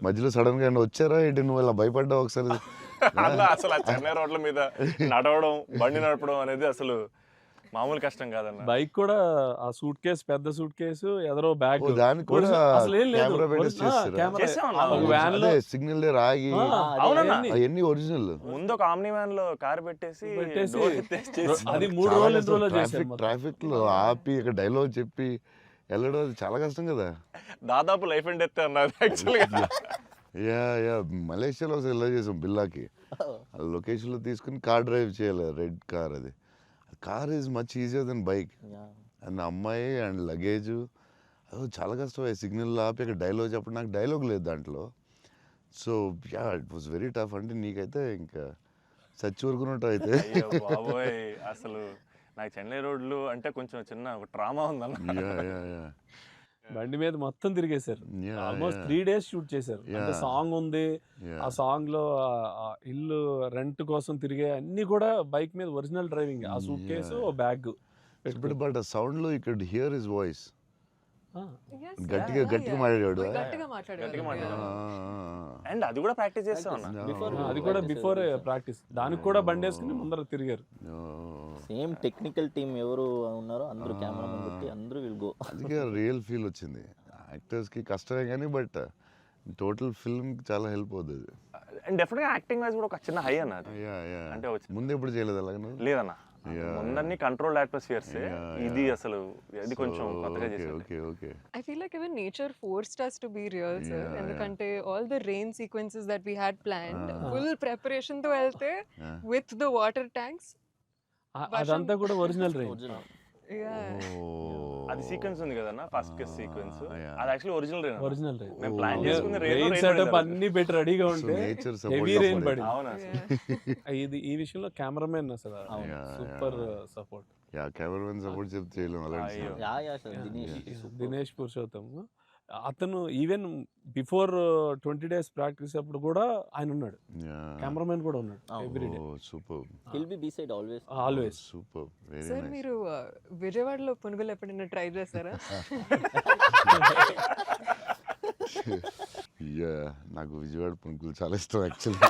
మధ్యలో సడన్ గా వచ్చారా ఏంటి, నువ్వు ఇలా భయపడ్డావు ఒకసారి? అలా అసలు ఆ చెన్నై రోడ్ల మీద నడవడం, బండి నడపడం అనేది అసలు మామూలు కష్టం కాదన్న. బైక్ కూడా ఆ సూట్ కేసు, పెద్ద సూట్ కేసు, ఎదరో బ్యాగ్, దానికి కూడా అసలు ఏం లేదు. కెమెరా పెట్టేసి చేస్తారా? చేసామన్నా. ఒక వ్యాన్ లో సిగ్నల్ రాగి అవునన్నా. అవన్నీ ఒరిజినల్. ముందు ఒక ఆమ్ని వ్యాన్ లో కార్ పెట్టేసి door ఎత్తేసి చేసి- అది 3 రోజులు 2 రోజులు చేశారు. ట్రాఫిక్ లో ఆపి ఇక్కడ డైలాగ్ చెప్పి వెళ్ళడం అది చాలా కష్టం కదా. దాదాపు లైఫ్ అండ్ డెత్ అన్నారు యాక్చువల్గా. యా మలేషియాలో ఒకసారి ఇలా చేసాం బిల్లాకి. లొకేషన్ లో తీసుకుని కార్ డ్రైవ్ చేయాలి, రెడ్ కార్. అది car is much easier than bike. And అమ్మాయి అండ్ లగేజ్ అది చాలా కష్టం. సిగ్నల్ ఆపి అక్కడ డైలాగ్ చెప్పడం, నాకు డైలాగ్ లేదు దాంట్లో. So yeah it was very tough. అంటే నీకైతే ఇంకా చచ్చి ఊరుకున్నట్టు అయితే. అయ్యో బాబోయ్, అసలు నాకు చెన్నై రోడ్లు అంటే కొంచెం చిన్న ఒక ట్రామా ఉందన్న. యా బండి మీద మొత్తం తిరిగేశారు. Yeah, almost yeah. 3 days shoot చేశారు. అంటే Yeah. సాంగ్ ఉంది, Yeah. ఆ సాంగ్ లో ఆ ఇల్లు రెంట్ కోసం తిరిగే అన్ని కూడా బైక్ మీద ఒరిజినల్ డ్రైవింగ్. ఆ సూట్ కేసు, బ్యాగ్ బట్ ఆ సౌండ్ లో ఇక్కడ హియర్ హిస్ వాయిస్. Yes, గట్టిగా yeah, గట్టిగా yeah. మాట్లాడాడు. గట్టిగా మాట్లాడాడు. గట్టిగా మాట్లాడాడు. Yeah. అండ్ అది కూడా ప్రాక్టీస్ చేస్తాం అన్న. అది కూడా బిఫోర్ ప్రాక్టీస్. దానికి కూడా బండి వేసుకుని ముందర తిరిగారు. సేమ్ టెక్నికల్ టీమ్ ఎవరు ఉన్నారో అందరూ కెమెరామెన్ పెట్టి అందరూ విల్ గో. అందుకే రియల్ ఫీల్ వచ్చింది. యాక్టర్స్ కి కష్టమే కానీ బట్ టోటల్ ఫిల్మ్ చాలా హెల్ప్ అవుతుంది. అండ్ డెఫినెట్ గా యాక్టింగ్ వైజ్ కూడా ఒక చిన్న హై అన్న అది. అంటే ముందు ఎప్పుడు చేయలేదు అలాగే నువ్వు? లేదన్న, ముందన్ని కంట్రోల్డ్ అట్మాస్ఫియర్స్. ఇది అసలు ఇది కొంచెం కొత్తగా చేసాను. Okay I feel like even nature forced us to be real, sir. ఎందుకంటే all the rain sequences that we had planned, full preparation తో వెళ్తే with the water tanks. అదంతా కూడా ఒరిజినల్ రైన్. Yeah. అది సీక్వెన్స్ ఉంది కదన్న, ఫస్ట్ సీక్వెన్స్. అది actually original rain. Original rain. మేము ప్లాన్ చేసుకున్న రెయిన్ సెటప్ అన్ని పెట్టి రెడీగా ఉంటే నేచర్ హెవీ రెయిన్ పడింది. అవునా ఇది ఈ విషయంలో కెమెరామెన్ అసలు super support. Yeah cameraman support చెప్తే చేయలేం అలాంటి. యా సార్ దినేష్ పురుషోత్తం అతను ఈవెన్ బిఫోర్ 20 days ప్రాక్టీస్ అప్పుడు కూడా ఆయన ఉన్నాడు. కెమెరామెన్ కూడా ఉన్నాడు everyday. Super will be beside always. Super very sir nice. మీరు విజయవాడలో పునుగులు ఎప్పుడైనా ట్రై చేస్తారా? యా నాకు విజయవాడ పునుకులు చాలా ఇష్టం యాక్చువల్లీ.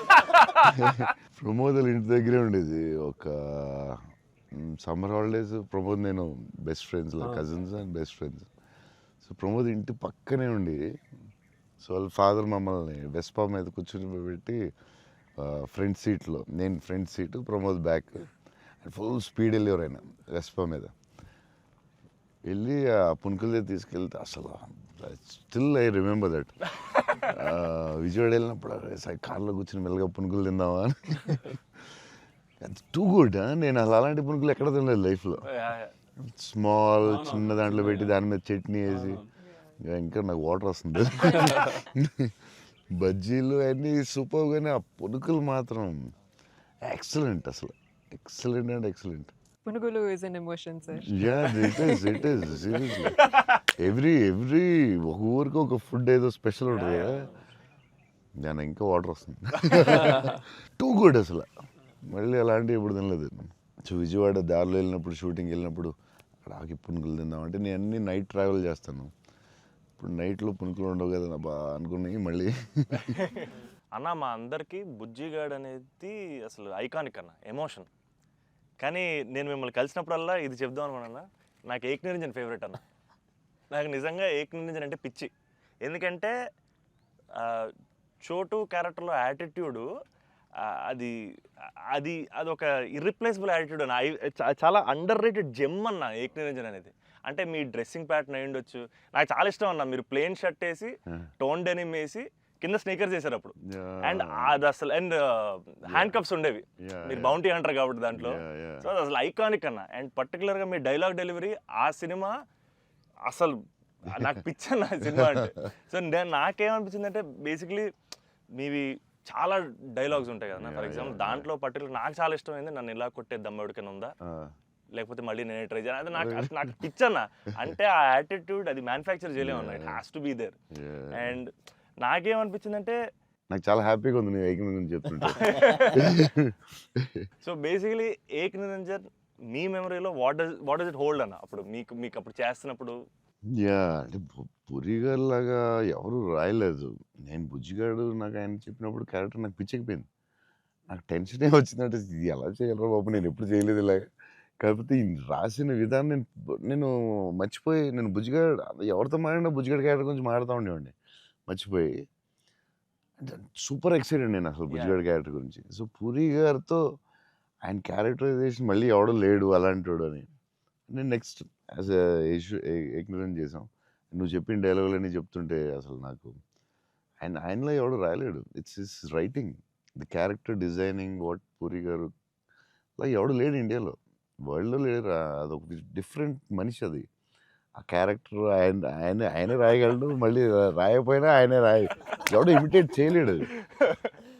ప్రమోద్ ఇంటి దగ్గరే ఉండేది. ఒక సమ్మర్ హాలిడేస్ ప్రమోద్ నేను best friends, cousins and best friends. So Pramod ఇంటి పక్కనే ఉండి, సో వాళ్ళ ఫాదర్ మమ్మల్ని వెస్పా మీద కూర్చొని పెట్టి ఫ్రంట్ సీట్లో, నేను front seat, Pramod back, full speed వెళ్ళేవారు ఆయన వెస్పా మీద. వెళ్ళి ఆ పునుకుల దగ్గర తీసుకెళ్తే అసలు still I remember that. Vijayawada వెళ్ళినప్పుడు కార్లో కూర్చొని మెల్లగా పునుకులు తిందామా అని. Too good. నేను అసలు అలాంటి పునుకులు ఎక్కడ తినలేదు లైఫ్లో. స్మాల్ చిన్న దాంట్లో పెట్టి దాని మీద చట్నీ వేసి, ఇంకా నాకు వాటర్ వస్తుంది. బజ్జీలు అన్నీ సూపర్, కానీ ఆ పునుకులు మాత్రం ఎక్సలెంట్. అసలు ఎక్సలెంట్ అండ్ ఎక్సలెంట్. పునుగులు is an emotion, sir. Yeah it is seriously. Every ఒక ఊరికి ఒక ఫుడ్ ఏదో స్పెషల్ ఉంటుంది కదా, దాని ఇంకా వాటర్ వస్తుంది. టూ గుడ్ అసలు. మళ్ళీ అలాంటివి ఎప్పుడు తినలేదు. సో విజయవాడ దారిలో వెళ్ళినప్పుడు, షూటింగ్ వెళ్ళినప్పుడు అక్కడ ఆకి పునుకులు తిందామంటే, నేను అన్ని నైట్ ట్రావెల్ చేస్తాను. ఇప్పుడు నైట్లో పునుకులు ఉండవు కదా నా బా అనుకున్నాయి మళ్ళీ. అన్న మా అందరికి బుజ్జిగాడ్ అనేది అసలు ఐకానిక్ అన్న, ఎమోషన్. కానీ నేను మిమ్మల్ని కలిసినప్పుడల్లా ఇది చెప్దాం అనుకున్నా, నాకు ఏక్ నిరంజన్ ఫేవరెట్ అన్న. నాకు నిజంగా ఏక్ నిరంజన్ అంటే పిచ్చి. ఎందుకంటే చోటు క్యారెక్టర్లో యాటిట్యూడు అది అది అదొక ఇర్రిప్లేసబుల్ యాటిట్యూడ్ అన్న. చాలా అండర్ రేటెడ్ జెమ్ అన్న ఏక్ నిరంజన్ అనేది. అంటే మీ డ్రెస్సింగ్ ప్యాటర్న్ అయి ఉండొచ్చు, నాకు చాలా ఇష్టం అన్న. మీరు ప్లెయిన్ షర్ట్ వేసి, టోన్ డెనిమ్ వేసి, కింద స్నీకర్స్ వేసారు అప్పుడు. అండ్ అది అసలు, అండ్ హ్యాండ్ కప్స్ ఉండేవి. మీరు బౌంటీ అంటారు కాబట్టి దాంట్లో. సో అది అసలు ఐకానిక్ అన్న. అండ్ పర్టికులర్గా మీ డైలాగ్ డెలివరీ, ఆ సినిమా అసలు నాకు పిచ్చి అన్న సినిమా అంటే. సో నాకేమనిపించింది అంటే, బేసిక్లీ మీవి చాలా డైలాగ్స్ ఉంటాయి కదా. ఫర్ ఎగ్జాంపుల్ దాంట్లో పర్టికులర్ నాకు చాలా ఇష్టమైంది, నన్ను ఇలా కొట్టే దమ్మడికని ఉందా, లేకపోతే మళ్ళీ నేనే ట్రై చేయాలి. అది నాకు పిచ్చి అన్న. అంటే ఆ యాటిట్యూడ్ అది మ్యానుఫ్యాక్చర్ చేయలేము అన్న. It has to be there. And నాకేమనిపించిందంటే, నాకు చాలా హ్యాపీగా ఉంది నేను ఏక్ నిరంజన్ చెప్తుంటే. సో బేసికలీ ఏక్ నిరంజన్ మీ మెమరీలో వాట్ డస్ ఇట్ హోల్డ్ అన్న? అప్పుడు మీకు అప్పుడు చేస్తున్నప్పుడు యా అంటే పూరి గారి లాగా ఎవరు రాయలేదు. నేను బుజ్జిగాడు నాకు ఆయన చెప్పినప్పుడు క్యారెక్టర్ నాకు పిచ్చెక్కిపోయింది. నాకు టెన్షనే వచ్చిందంటే ఇది ఎలా చేయగలరా బాబు, నేను ఎప్పుడు చేయలేదు ఇలాగ. కాకపోతే ఈ రాసిన విధానం నేను మర్చిపోయి, నేను బుజ్జిగాడు ఎవరితో మాట్లాడినా బుజ్జిగాడి క్యారెక్టర్ గురించి మాట్లాడుతూ ఉండేవాడిని మర్చిపోయి. అంటే సూపర్ ఎక్సైటెడ్ నేను అసలు బుజ్జిగాడి క్యారెక్టర్ గురించి. సో పూరి గారితో ఆయన క్యారెక్టరైజేషన్ మళ్ళీ ఎవడో లేడు అలాంటోడు అని నేను నెక్స్ట్ యాజ్ ఎగ్నరెంట్ చేసాం. నువ్వు చెప్పిన డైలాగులన్నీ చెప్తుంటే అసలు నాకు ఆయనలో ఎవడు రాయలేడు. It's his writing, the character designing, what Puri garu అలా ఎవడు లేడు ఇండియాలో, వరల్డ్లో లేడు. అదొక డిఫరెంట్ మనిషి అది. ఆ క్యారెక్టర్ ఆయనే రాయగలడు, మళ్ళీ రాయకపోయినా ఆయనే ఎవడో ఇమిటేట్ చేయలేడు.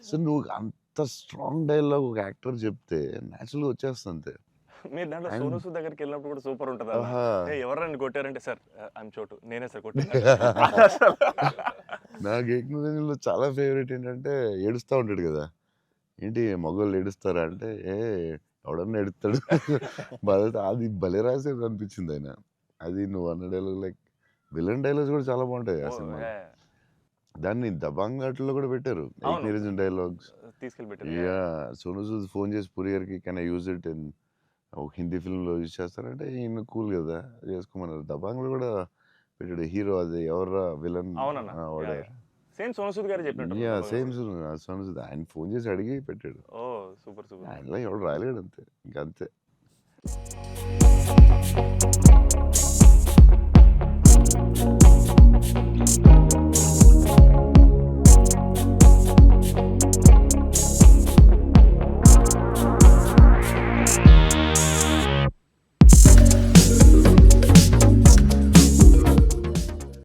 సో నువ్వు అంత స్ట్రాంగ్ డైలాగ్ ఒక యాక్టర్ చెప్తే న్యాచురల్గా వచ్చేస్తుంది అంతే. మీరు దాంట్లో ఆయన- సోను సూద్ దగ్గరికి వెళ్ళినప్పుడు కూడా సూపర్ ఉంటుంది. ఆహా. ఎవరైనా కొట్టారంటే సార్ ఐఎమ్ చోటు, నేనే సార్ కొట్టాను. నాకు ఏకనూరంలో చాలా ఫేవరెట్ ఏంటంటే ఏడుస్తూ ఉంటాడు కదా, ఏంటి మగవాళ్ళు ఏడుస్తారా అంటే ఎవడన్నా ఏడుస్తాడు బాధ. అది భలే రాసేది అనిపించింది ఆయన. అది నువ్వు అన్న డైలాగ్ లైక్ విలన్ డైలాగ్స్ కూడా చాలా బాగుంటాయి ఆ సినిమా. దాన్ని దబాంగ్ ఘాట్లో కూడా పెట్టారు, అవును. నిరంజన్ డైలాగ్స్. తీసుకెళ్ళి పెట్టారు. యా సోను సూద్ ఫోన్ చేసి పూరి గారికి can I use it in ఒక హిందీ ఫిల్మ్లో యూజ్ చేస్తారంటే ఈయన కూల్ కదా చేసుకోమన్నారు. దబాంగ్లో కూడా పెట్టాడు హీరో, అది ఎవర్రా విలన్ అవునన్నా. వాడే. సేమ్ సోను సూద్ గారు చెప్పినట్టు. యా సేమ్ సోను సూద్ ఆయన ఫోన్ చేసి అడిగి పెట్టాడు. ఓ సూపర్ సూపర్. ఆయనలో ఎవడు రాయలేడు అంతే, ఇంకంతే.